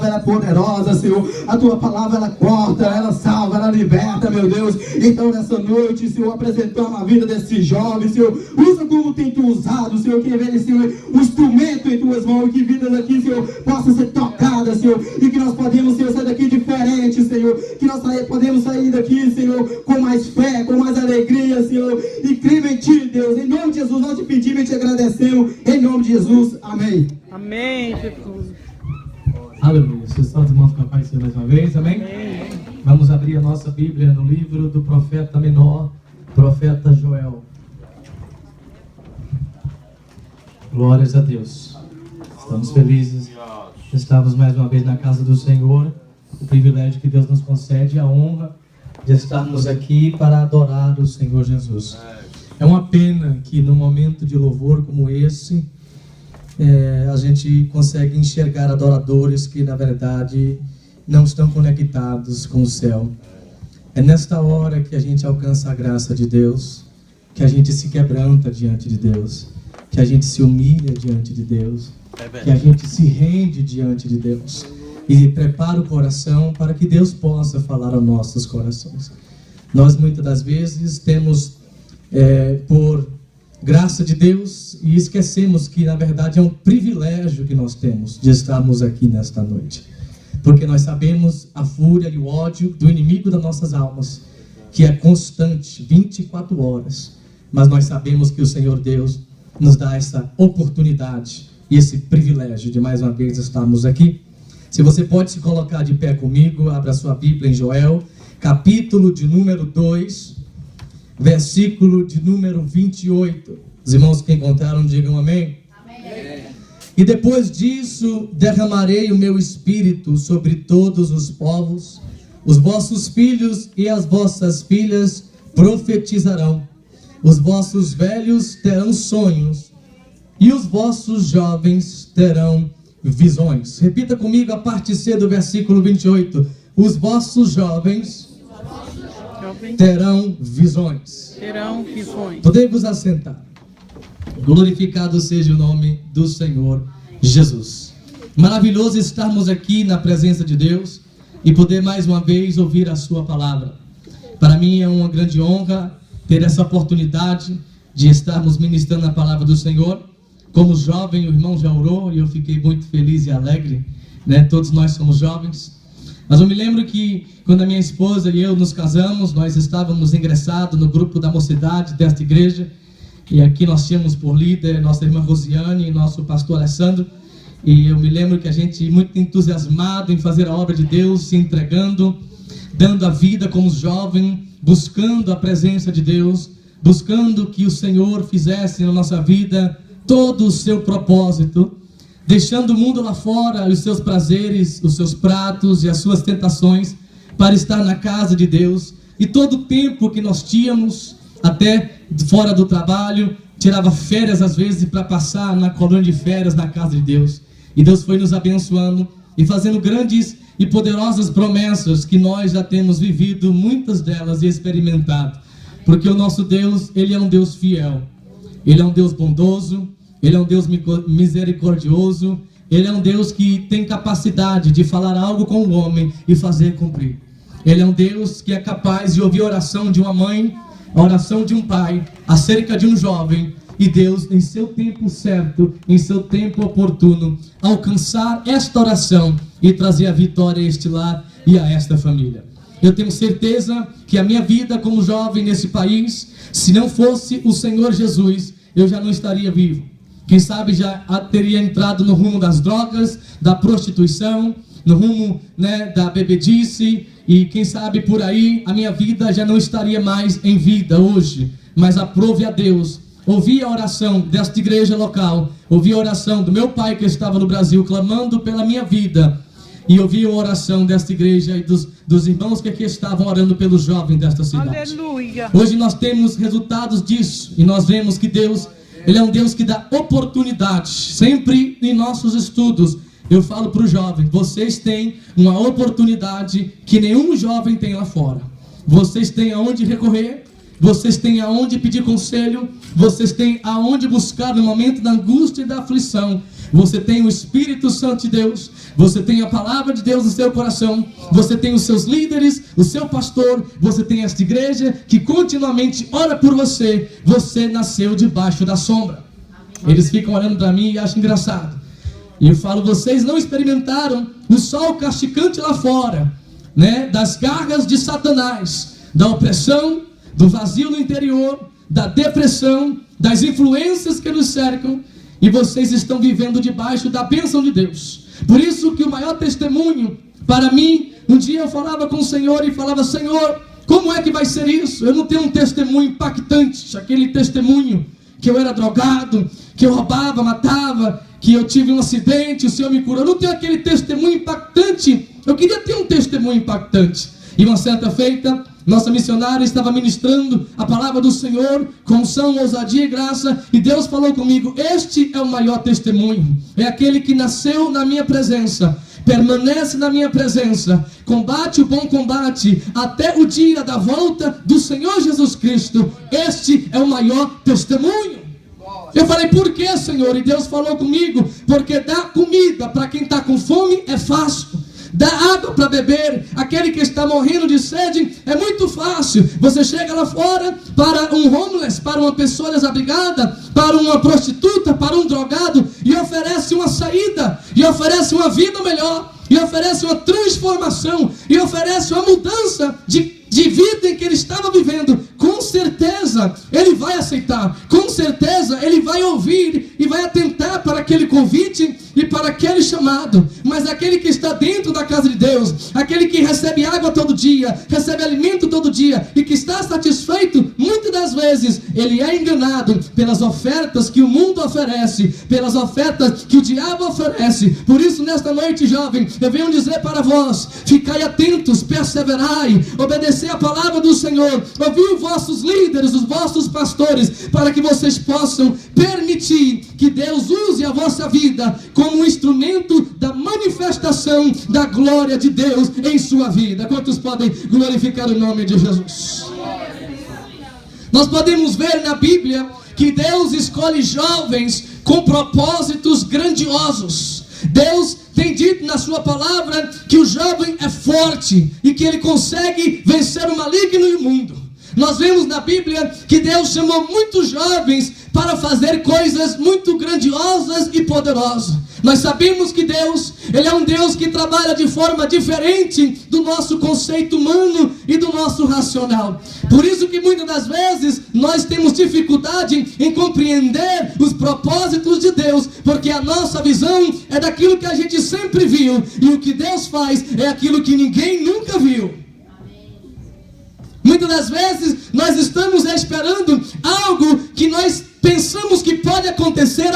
palavra ela é poderosa, Senhor. A tua palavra ela corta, ela salva, ela liberta, meu Deus. Então nessa noite, Senhor, apresentamos a vida desse jovem, Senhor. Usa como tem tu usado, Senhor, que ele, Senhor, um instrumento em tuas mãos, que vidas aqui, Senhor, possam ser tocadas, Senhor, e que nós podemos, Senhor, sair daqui diferente, Senhor, que nós podemos sair daqui, Senhor, com mais fé, com mais alegria, Senhor, e crime em Ti, Deus. Em nome de Jesus, nós te pedimos e te agradecemos, em nome de Jesus, amém. Amém, Jesus. Aleluia. Vocês estão irmãos com a paz do Senhor mais uma vez, amém? Amém. Vamos abrir a nossa Bíblia no livro do profeta menor, profeta Joel. Glórias a Deus. Estamos felizes de estarmos mais uma vez na casa do Senhor. O privilégio que Deus nos concede, a honra de estarmos aqui para adorar o Senhor Jesus. É uma pena que no momento de louvor como esse, a gente consegue enxergar adoradores que na verdade não estão conectados com o céu. É nesta hora que a gente alcança a graça de Deus, que a gente se quebranta diante de Deus, que a gente se humilha diante de Deus, que a gente se rende diante de Deus e prepara o coração para que Deus possa falar aos nossos corações. Nós muitas das vezes temos por graça de Deus e esquecemos que na verdade é um privilégio que nós temos de estarmos aqui nesta noite, porque nós sabemos a fúria e o ódio do inimigo das nossas almas, que é constante, 24 horas, mas nós sabemos que o Senhor Deus nos dá essa oportunidade e esse privilégio de mais uma vez estarmos aqui. Se você pode se colocar de pé comigo, abra sua Bíblia em Joel, capítulo de número 2, versículo de número 28. Os irmãos que encontraram, digam amém. Amém. E depois disso derramarei o meu espírito sobre todos os povos, os vossos filhos e as vossas filhas profetizarão, os vossos velhos terão sonhos e os vossos jovens terão visões. Repita comigo a parte C do versículo 28. Os vossos jovens terão visões. Terão visões. Podemos assentar. Glorificado seja o nome do Senhor Jesus. Maravilhoso estarmos aqui na presença de Deus e poder mais uma vez ouvir a sua palavra. Para mim é uma grande honra ter essa oportunidade de estarmos ministrando a palavra do Senhor. Como jovem, o irmão já orou e eu fiquei muito feliz e alegre, né? Todos nós somos jovens. Mas eu me lembro que quando a minha esposa e eu nos casamos, nós estávamos ingressados no grupo da mocidade desta igreja. E aqui nós tínhamos por líder nossa irmã Rosiane e nosso pastor Alessandro. E eu me lembro que a gente muito entusiasmado em fazer a obra de Deus, se entregando, dando a vida como jovem, buscando a presença de Deus, buscando que o Senhor fizesse na nossa vida todo o seu propósito, deixando o mundo lá fora, os seus prazeres, os seus pratos e as suas tentações, para estar na casa de Deus. E todo o tempo que nós tínhamos, até fora do trabalho, tirava férias às vezes para passar na colônia de férias na casa de Deus. E Deus foi nos abençoando e fazendo grandes e poderosas promessas que nós já temos vivido, muitas delas, e experimentado. Porque o nosso Deus, Ele é um Deus fiel. Ele é um Deus bondoso, Ele é um Deus misericordioso, Ele é um Deus que tem capacidade de falar algo com o homem e fazer cumprir. Ele é um Deus que é capaz de ouvir a oração de uma mãe, a oração de um pai, acerca de um jovem, e Deus, em seu tempo certo, em seu tempo oportuno, alcançar esta oração e trazer a vitória a este lar e a esta família. Eu tenho certeza que a minha vida como jovem nesse país, se não fosse o Senhor Jesus, eu já não estaria vivo. Quem sabe já teria entrado no rumo das drogas, da prostituição, no rumo, né, da bebedice, e quem sabe por aí a minha vida já não estaria mais em vida hoje. Mas aprove a Deus, ouvi a oração desta igreja local, ouvi a oração do meu pai que estava no Brasil clamando pela minha vida, e ouvi a oração desta igreja e dos irmãos que aqui estavam orando pelos jovens desta cidade. Aleluia. Hoje nós temos resultados disso, e nós vemos que Deus, Ele é um Deus que dá oportunidade. Sempre em nossos estudos eu falo para os jovens: vocês têm uma oportunidade que nenhum jovem tem lá fora. Vocês têm aonde recorrer, vocês têm aonde pedir conselho, vocês têm aonde buscar no momento da angústia e da aflição. Você tem o Espírito Santo de Deus, você tem a palavra de Deus no seu coração, você tem os seus líderes, o seu pastor, você tem esta igreja que continuamente ora por você. Você nasceu debaixo da sombra. Eles ficam olhando para mim e acham engraçado. E eu falo, vocês não experimentaram o sol castigante lá fora, né? Das garras de Satanás, da opressão, do vazio no interior, da depressão, das influências que nos cercam. E vocês estão vivendo debaixo da bênção de Deus. Por isso que o maior testemunho para mim, um dia eu falava com o Senhor e falava, Senhor, como é que vai ser isso? Eu não tenho um testemunho impactante, aquele testemunho que eu era drogado, que eu roubava, matava, que eu tive um acidente, o Senhor me curou. Eu não tenho aquele testemunho impactante. Eu queria ter um testemunho impactante. E uma certa feita, nossa missionária estava ministrando a palavra do Senhor com unção, ousadia e graça, e Deus falou comigo, este é o maior testemunho, é aquele que nasceu na minha presença, permanece na minha presença, combate o bom combate, até o dia da volta do Senhor Jesus Cristo. Este é o maior testemunho. Eu falei, por que, Senhor? E Deus falou comigo, porque dar comida para quem está com fome é fácil. Dar água para beber, aquele que está morrendo de sede, é muito fácil. Você chega lá fora para um homeless, para uma pessoa desabrigada, para uma prostituta, para um drogado, e oferece uma saída, e oferece uma vida melhor, e oferece uma transformação, e oferece uma mudança de vida em que ele estava vivendo. Com certeza ele vai aceitar, com certeza ele vai ouvir e vai atentar para aquele convite e para aquele chamado. Mas aquele que está dentro da casa de Deus, aquele que recebe água todo dia, recebe alimento todo dia e que está satisfeito, muitas das vezes ele é enganado pelas ofertas que o mundo oferece, pelas ofertas que o diabo oferece. Por isso, nesta noite, jovem, eu venho dizer para vós, ficai atentos, perseverai, obedecer a palavra do Senhor, ouvir os vossos líderes, os vossos pastores, para que vocês possam permitir que Deus use a vossa vida como um instrumento da manifestação da glória de Deus em sua vida. Quantos podem glorificar o nome de Jesus? Nós podemos ver na Bíblia que Deus escolhe jovens com propósitos grandiosos. Deus tem dito na sua palavra que o jovem é forte e que ele consegue vencer o maligno e o mundo. Nós vemos na Bíblia que Deus chamou muitos jovens para fazer coisas muito grandiosas e poderosas. Nós sabemos que Deus, Ele é um Deus que trabalha de forma diferente do nosso conceito humano e do nosso racional. Por isso que muitas das vezes nós temos dificuldade em compreender os propósitos de Deus, porque a nossa visão é daquilo que a gente sempre viu, e o que Deus faz é aquilo que ninguém nunca viu. Muitas das vezes nós estamos esperando algo que nós pensamos que pode acontecer,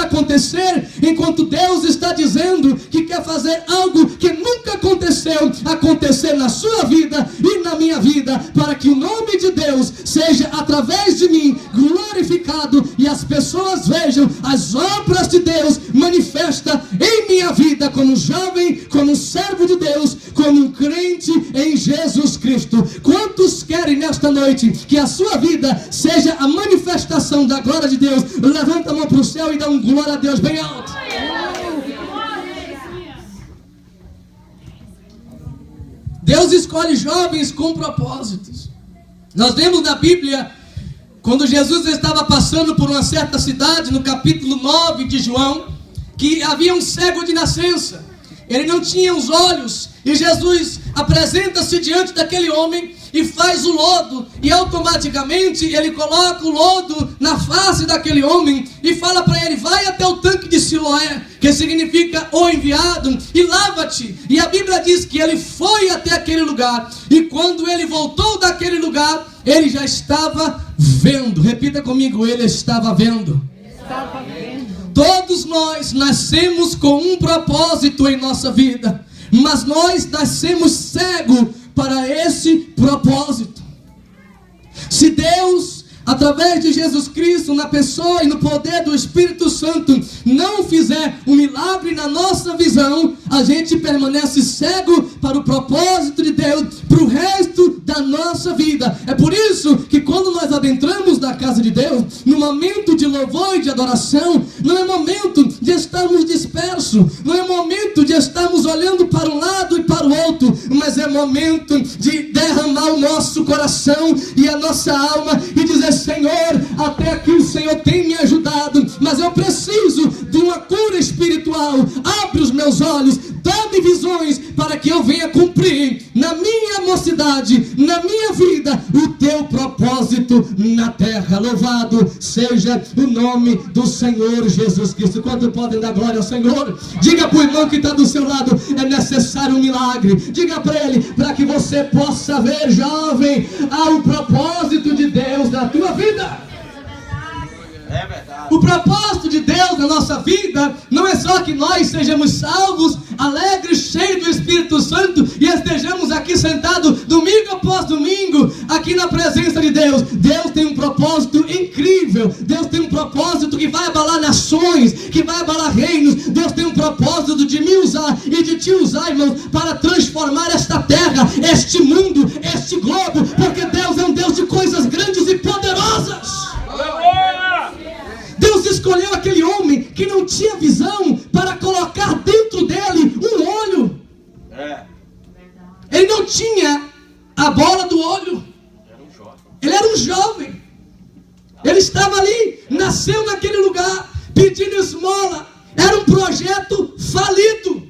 enquanto Deus está dizendo que quer fazer algo que nunca aconteceu, acontecer na sua vida e na minha vida, para que o nome de Deus seja através de mim glorificado e as pessoas vejam as obras de Deus manifesta em minha vida como jovem, como servo de Deus, como um crente em Jesus Cristo. Quantos querem nesta noite que a sua vida seja a manifestação da glória de Deus? Levanta a mão para o céu e dá um glória a Deus bem alto. Deus escolhe jovens com propósitos. Nós vemos na Bíblia, quando Jesus estava passando por uma certa cidade, no capítulo 9 de João, que havia um cego de nascença. Ele não tinha os olhos, e Jesus apresenta-se diante daquele homem e faz o lodo, e automaticamente ele coloca o lodo na face daquele homem e fala para ele: vai até o tanque de Siloé, que significa o enviado, e lava-te. E a Bíblia diz que ele foi até aquele lugar, e quando ele voltou daquele lugar, ele já estava vendo. Repita comigo: ele estava vendo. Estava vendo. Todos nós nascemos com um propósito em nossa vida, mas nós nascemos cegos para esse propósito. Se Deus, através de Jesus Cristo, na pessoa e no poder do Espírito Santo, não fizer um milagre na nossa visão, a gente permanece cego para o propósito de Deus, para o resto da nossa vida. É por isso que quando nós de Deus, no momento de louvor e de adoração, não é momento de estarmos dispersos, não é momento de estarmos olhando para um lado e para o outro, mas é momento de derramar o nosso coração e a nossa alma e dizer: Senhor, até aqui o Senhor tem me ajudado, mas eu preciso de uma cura espiritual. Abre os meus olhos, dá-me visões para que eu venha cumprir na minha mocidade, na minha vida, o teu propósito na terra. Louvado seja o nome do Senhor Jesus Cristo. Quanto podem dar glória ao Senhor? Diga para o irmão que está do seu lado: é necessário um milagre. Diga para ele, para que você possa ver, jovem, o propósito de Deus na tua vida. É verdade. O propósito de Deus na nossa vida não é só que nós sejamos salvos, alegres, cheios do Espírito Santo e estejamos aqui sentados domingo após domingo, aqui na presença de Deus. Deus tem um propósito incrível. Deus tem um propósito que vai abalar nações, que vai abalar reinos. Deus tem um propósito de me usar e de te usar, irmãos, para transformar esta terra, este mundo, este globo, porque Deus é um Deus de coisas grandes e poderosas. Deus escolheu aquele homem que não tinha visão para colocar dentro dele um olho. Ele não tinha a bola do olho. Ele era um jovem. Ele estava ali, nasceu naquele lugar, pedindo esmola. Era um projeto falido.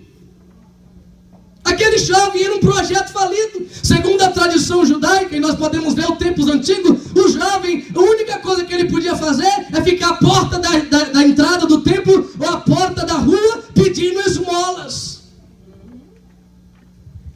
Aquele jovem era um projeto falido. Segundo a tradição judaica, e nós podemos ver os tempos antigos, o jovem, a única coisa que ele podia fazer é ficar à porta da entrada do templo ou à porta da rua pedindo esmolas.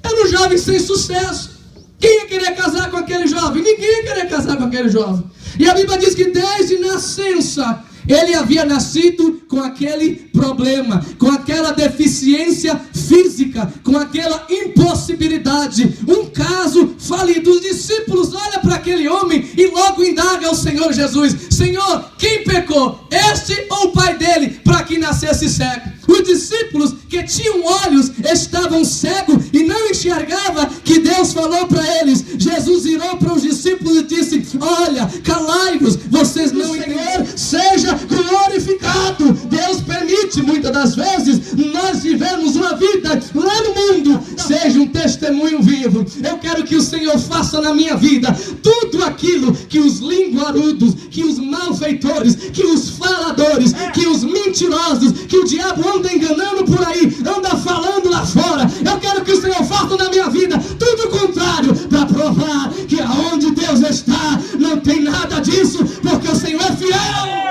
Era um jovem sem sucesso. Quem ia querer casar com aquele jovem? Ninguém ia querer casar com aquele jovem. E a Bíblia diz que desde nascença ele havia nascido com aquele problema, com aquela deficiência física, com aquela impossibilidade, um caso falido. Os discípulos olham para aquele homem e logo indagam ao Senhor Jesus: Senhor, quem pecou, este ou o pai dele, para que nascesse cego? Os discípulos que tinham olhos estavam cegos e não enxergavam que Deus falou para eles. Jesus virou para os discípulos e disse: olha, calai-vos, vocês não entenderam, seja glorificado. Deus permite muitas das vezes nós vivemos uma vida lá no mundo, seja um testemunho vivo. Eu quero que o Senhor faça na minha vida tudo aquilo que os linguarudos, que os malfeitores, que os faladores, que os mentirosos, que o diabo anda enganando por aí, anda falando lá fora. Eu quero que o Senhor faça na minha vida tudo o contrário, para provar que aonde Deus está não tem nada disso, porque o Senhor é fiel.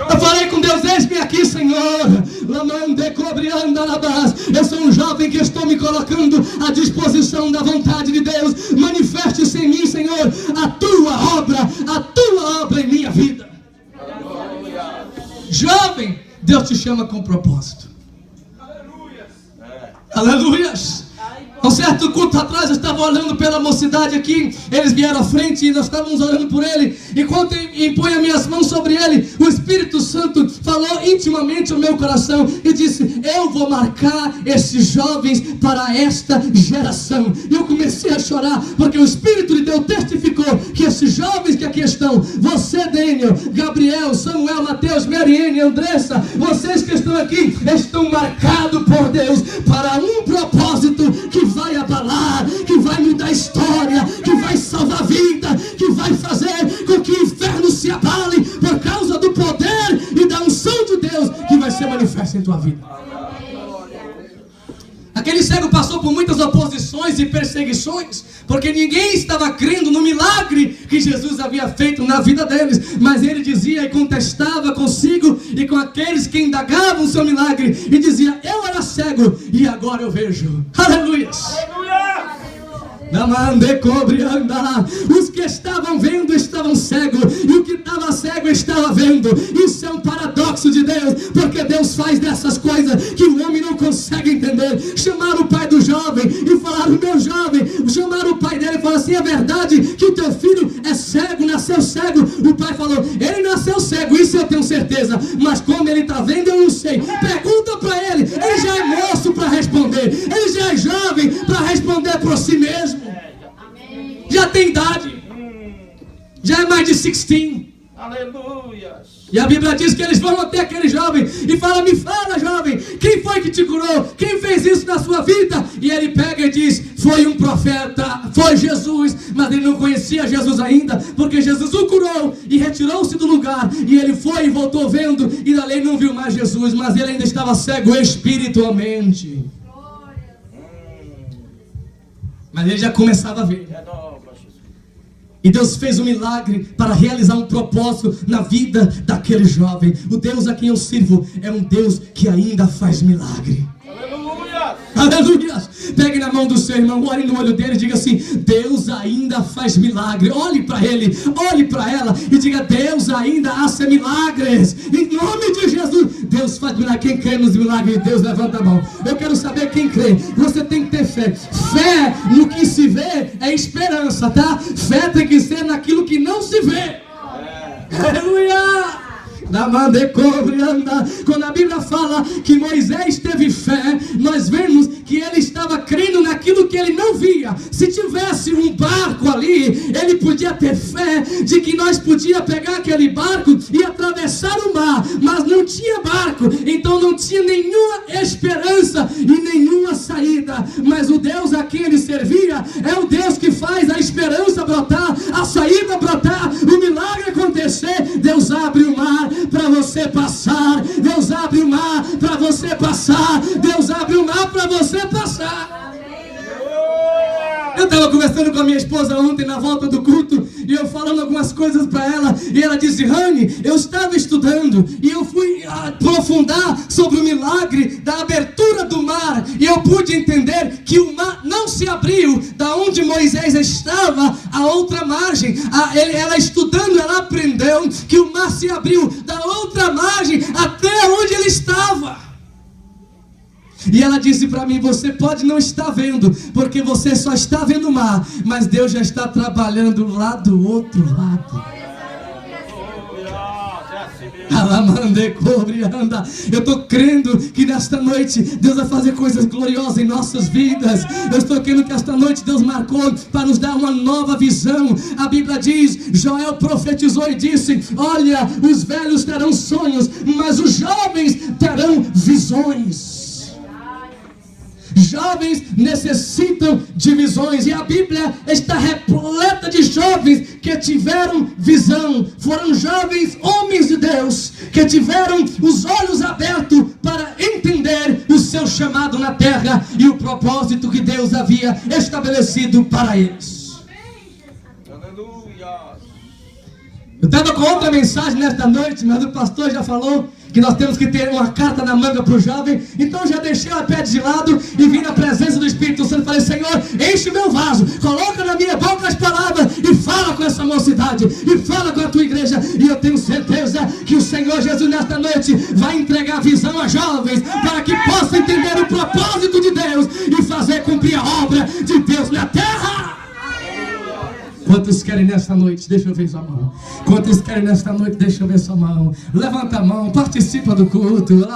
Eu falei com Deus: eis-me aqui, Senhor. Eu sou um jovem que estou me colocando à disposição da vontade de Deus. Manifeste-se em mim, Senhor, a tua obra em minha vida. Jovem, Deus te chama com propósito. Aleluias. Um certo culto atrás, eu estava olhando pela mocidade aqui. Eles vieram à frente e nós estávamos orando por ele. Enquanto impõe as minhas mãos sobre ele, o Espírito Santo falou intimamente ao meu coração e disse: eu vou marcar esses jovens para esta geração. E eu comecei a chorar, porque o Espírito de Deus testificou que esses jovens que aqui estão, você, Daniel, Gabriel, Samuel, Mateus, Mariane, Andressa, vocês que estão aqui, estão marcados por Deus para um propósito que vai abalar, que vai mudar a história, que vai salvar a vida, que vai fazer com que o inferno se abale por causa do poder e da unção de Deus que vai ser manifesta em tua vida. Aquele cego passou por muitas oposições e perseguições, porque ninguém estava crendo no milagre que Jesus havia feito na vida deles. Mas ele dizia e contestava consigo e com aqueles que indagavam o seu milagre, e dizia: eu era cego e agora eu vejo. Aleluia! Os que estavam vendo estavam cegos, e o que estava cego estava vendo. Isso é um paradoxo de Deus, porque Deus faz dessas coisas que o homem não consegue entender. Chamaram o pai do jovem e falaram: meu jovem. Chamaram o pai dele e falaram assim: é verdade que o teu filho é cego, nasceu cego? O pai falou: ele nasceu cego, isso eu tenho certeza, mas como ele está vendo eu não sei. Pergunta para ele, ele já é moço para responder, ele já é jovem para responder por si mesmo. Já tem idade, já there might be 16. Aleluia. E a Bíblia diz que eles vão até aquele jovem e fala: me fala, jovem, quem foi que te curou? Quem fez isso na sua vida? E ele pega e diz: foi um profeta, foi Jesus. Mas ele não conhecia Jesus ainda, porque Jesus o curou e retirou-se do lugar. E ele foi e voltou vendo, e dali ele não viu mais Jesus, mas ele ainda estava cego espiritualmente. Mas ele já começava a ver. E Deus fez um milagre para realizar um propósito na vida daquele jovem. O Deus a quem eu sirvo é um Deus que ainda faz milagre. Aleluia. Aleluia. Pegue na mão do seu irmão, olhe no olho dele e diga assim: Deus ainda faz milagre. Olhe para ele, olhe para ela e diga: Deus ainda hace milagres. Em nome de Jesus, Deus faz milagre. Quem crê nos milagres de Deus, levanta a mão. Eu quero saber quem crê. Você tem que ter fé. Fé no que se vê é esperança, tá? Fé tem que ser naquilo que não se vê. Aleluia. Quando a Bíblia fala que Moisés teve fé, nós vemos que ele estava crendo naquilo que ele não via. Se tivesse um barco ali, ele podia ter fé de que nós podíamos pegar aquele barco e atravessar o mar, mas não tinha barco, então não tinha nenhuma esperança e nenhuma saída. Mas o Deus a quem ele servia é o Deus que faz a esperança brotar, a saída brotar, o milagre acontecer. Deus abre o mar para você passar. Deus abre o mar para você passar. Deus abre o mar para você passar. Eu estava conversando com a minha esposa ontem na volta do culto, e eu falando algumas coisas para ela, e ela disse: Rani, eu estava estudando e eu fui aprofundar sobre o milagre da abertura do mar, e eu pude entender que o mar não se abriu da onde Moisés estava à outra margem. Ela estudando, ela aprendeu que o mar se abriu da outra margem até onde ele estava. E ela disse para mim: você pode não estar vendo, porque você só está vendo o mar, mas Deus já está trabalhando lá do outro lado. Eu estou crendo que nesta noite Deus vai fazer coisas gloriosas em nossas vidas. Eu estou crendo que esta noite Deus marcou para nos dar uma nova visão. A Bíblia diz, Joel profetizou e disse: olha, os velhos terão sonhos, mas os jovens terão visões. Jovens necessitam de visões, e a Bíblia está repleta de jovens que tiveram visão. Foram jovens homens de Deus que tiveram os olhos abertos para entender o seu chamado na terra e o propósito que Deus havia estabelecido para eles. Aleluia. Eu estava com outra mensagem nesta noite, mas o pastor já falou que nós temos que ter uma carta na manga para o jovem. Então já deixei a pé de lado e vim na presença do Espírito Santo e falei: Senhor, enche o meu vaso, coloca na minha boca as palavras e fala com essa mocidade, e fala com a tua igreja. E eu tenho certeza que o Senhor Jesus nesta noite vai entregar visão a jovens, para que possam entender o propósito de Deus e fazer cumprir a obra de Deus na terra. Quantos querem nesta noite? Deixa eu ver sua mão. Quantos querem nesta noite? Deixa eu ver sua mão. Levanta a mão, participa do culto.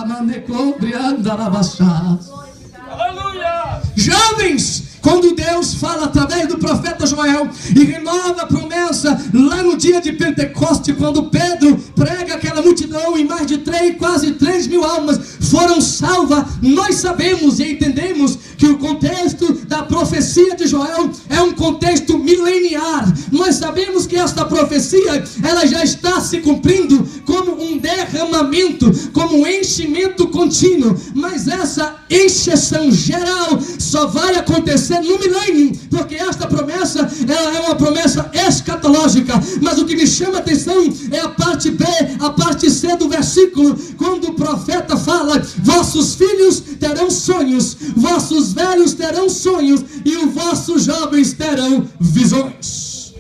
Aleluia. Jovens, quando Deus fala através do profeta Joel e renova a promessa lá no dia de Pentecoste, quando Pedro prega aquela multidão e mais de quase 3 mil almas foram salvas, nós sabemos e entendemos que o contexto da profecia de Joel é um contexto mileniar. Nós sabemos que esta profecia, ela já está se cumprindo como um derramamento, como um enchimento contínuo, mas essa encheção geral só vai acontecer no milênio, porque esta promessa, ela é uma promessa escatológica. Mas o que me chama a atenção é a parte B, a parte C do versículo, quando o profeta fala: vossos filhos terão sonhos, vossos velhos terão sonhos, e os vossos jovens terão visões.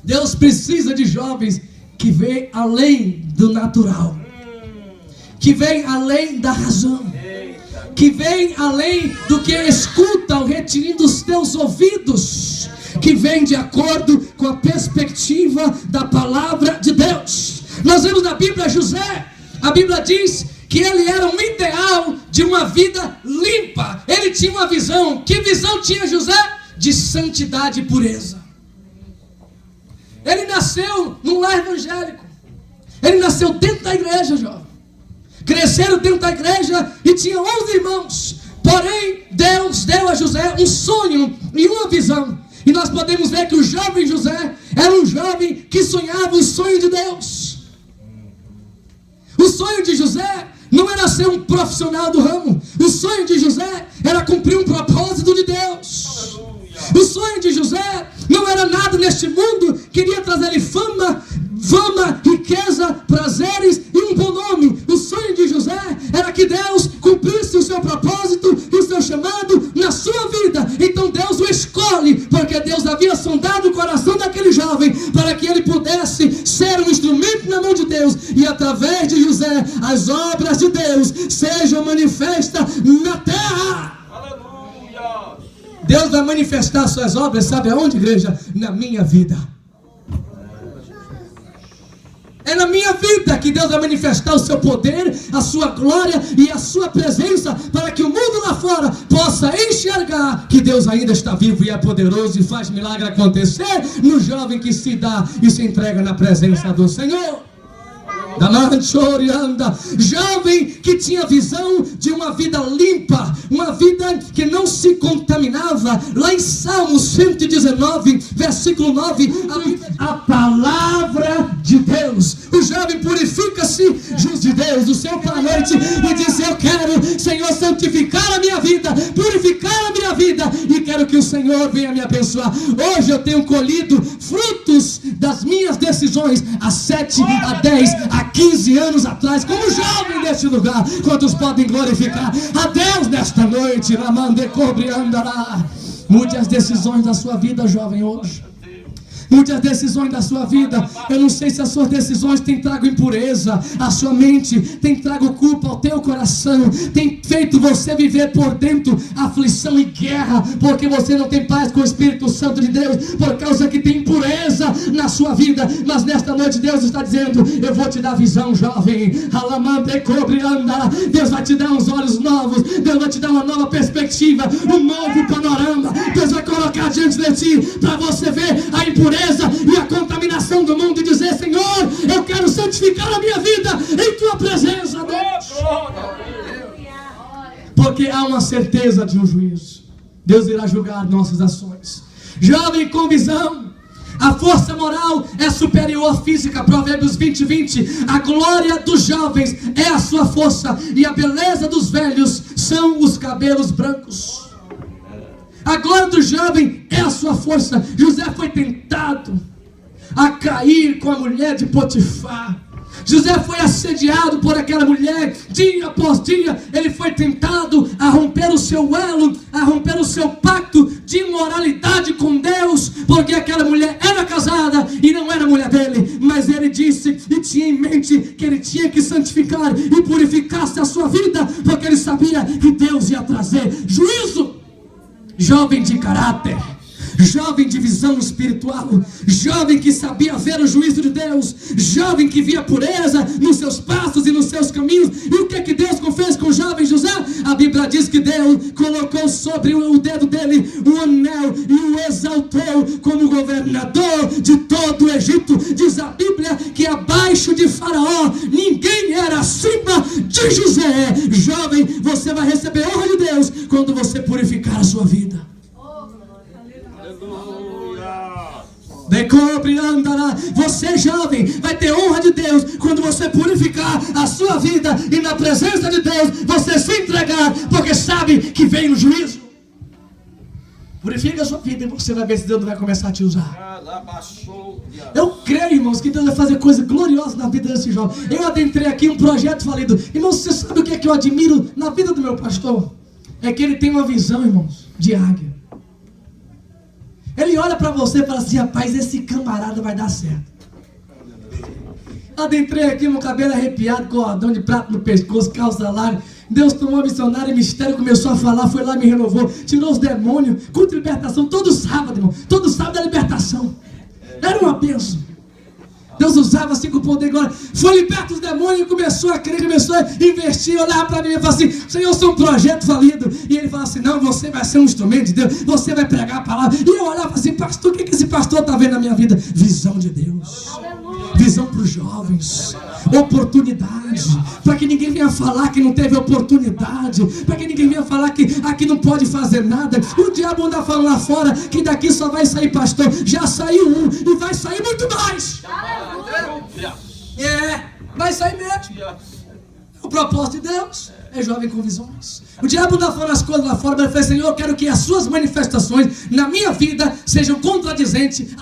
Deus precisa de jovens que veem além do natural, que veem além da razão, que vem além do que escutam, retirindo os teus ouvidos, que vem de acordo com a perspectiva da palavra de Deus. Nós vemos na Bíblia José, a Bíblia diz que ele era um ideal de uma vida limpa. Ele tinha uma visão. Que visão tinha José? De santidade e pureza. Ele nasceu num lar evangélico. Ele nasceu dentro da igreja, jovem. Cresceram dentro da igreja e tinha 11 irmãos. Porém, Deus deu a José um sonho e uma visão. E nós podemos ver que o jovem José era um jovem que sonhava o sonho de Deus. O sonho de José não era ser um profissional do ramo. O sonho de José era cumprir um propósito de Deus. O sonho de José não era nada neste mundo. Queria trazer-lhe fama, riqueza, prazeres e um bom nome. O sonho de José era que Deus cumprisse o seu propósito e o seu chamado na sua vida. Então Deus o escolhe, porque Deus havia sondado o coração daquele jovem para que ele pudesse ser um instrumento na mão de Deus, e através de José as obras de Deus sejam manifestas na terra. Aleluia. Deus vai manifestar suas obras, sabe aonde, igreja? Na minha vida. É na minha vida que Deus vai manifestar o seu poder, a sua glória e a sua presença, para que o mundo lá fora possa enxergar que Deus ainda está vivo e é poderoso e faz milagre acontecer no jovem que se dá e se entrega na presença do Senhor. Jovem que tinha visão de uma vida limpa, uma vida que não se contaminava. Lá em Salmos 119, versículo 9, a palavra de Deus. O jovem purifica-se de Deus, do céu para a noite, e diz: eu quero, Senhor, santificar a minha vida, purificar a minha vida, e quero que o Senhor venha me abençoar. Hoje eu tenho colhido frutos das minhas decisões há 7, a 10, a 15 anos atrás, como jovem neste lugar. Quantos podem glorificar a Deus nesta noite? Mude as decisões da sua vida, jovem, hoje. Mude as decisões da sua vida. Eu não sei se as suas decisões têm trago impureza à sua mente, têm trago culpa ao teu coração, tem feito você viver por dentro aflição e guerra, porque você não tem paz com o Espírito Santo de Deus, por causa que tem impureza na sua vida. Mas nesta noite Deus está dizendo: eu vou te dar visão, jovem. Deus vai te dar uns olhos novos, Deus vai te dar uma nova perspectiva, um novo panorama. Deus vai colocar diante de ti para você ver a impureza e a contaminação do mundo e dizer: Senhor, eu quero santificar a minha vida em tua presença, Deus. Porque há uma certeza de um juízo. Deus irá julgar nossas ações. Jovem com visão, a força moral é superior à física. Provérbios 20:20. A glória dos jovens é a sua força, e a beleza dos velhos são os cabelos brancos. A glória do jovem é a sua força. José foi tentado a cair com a mulher de Potifar. José foi assediado por aquela mulher dia após dia. Ele foi tentado a romper o seu elo, a romper o seu pacto de imoralidade com Deus, porque aquela mulher era casada e não era mulher dele. Mas ele disse e tinha em mente que ele tinha que santificar e purificar-se a sua vida, porque ele sabia que Deus ia trazer juízo. Jovem de caráter, jovem de visão espiritual, jovem que sabia ver o juízo de Deus, jovem que via pureza nos seus passos e nos seus caminhos. E o que é que Deus fez com o jovem José? A Bíblia diz que Deus colocou sobre o dedo dele um anel e o exaltou como governador de todo o Egito. Diz a Bíblia que abaixo de Faraó ninguém era acima de José. Jovem, você vai receber honra de Deus quando você purificar a sua vida. Você, jovem, vai ter honra de Deus quando você purificar a sua vida e na presença de Deus você se entregar, porque sabe que vem o juízo. Purifica a sua vida e você vai ver se Deus não vai começar a te usar. Eu creio, irmãos, que Deus vai fazer coisas gloriosas na vida desse jovem. Eu adentrei aqui um projeto falido. Irmãos, você sabe o que é que eu admiro na vida do meu pastor? É que ele tem uma visão, irmãos, de águia. Ele olha para você e fala assim: rapaz, esse camarada vai dar certo. Adentrei aqui, meu cabelo arrepiado, cordão de prata no pescoço, calça larga. Deus tomou a missionária, mistério, começou a falar, foi lá, me renovou, tirou os demônios, culto de libertação, todo sábado, irmão. Todo sábado é libertação. Era uma bênção. Deus usava assim com poder e glória. Foi liberto dos demônios e começou a crer, começou a investir, olhar para mim e falar assim: Senhor, eu sou um projeto falido. E ele fala assim: não, você vai ser um instrumento de Deus, você vai pregar a palavra. E eu olhava assim: pastor, o que esse pastor está vendo na minha vida? Visão de Deus. Visão para os jovens, oportunidade, para que ninguém venha falar que não teve oportunidade, para que ninguém venha falar que aqui não pode fazer nada. O diabo anda falando lá fora que daqui só vai sair pastor. Já saiu um e vai sair muito mais. Vai sair mesmo. O propósito de Deus é jovem com visões. O diabo anda falando as coisas lá fora, mas ele fala: Senhor, eu quero que as suas manifestações na minha vida sejam contradizentes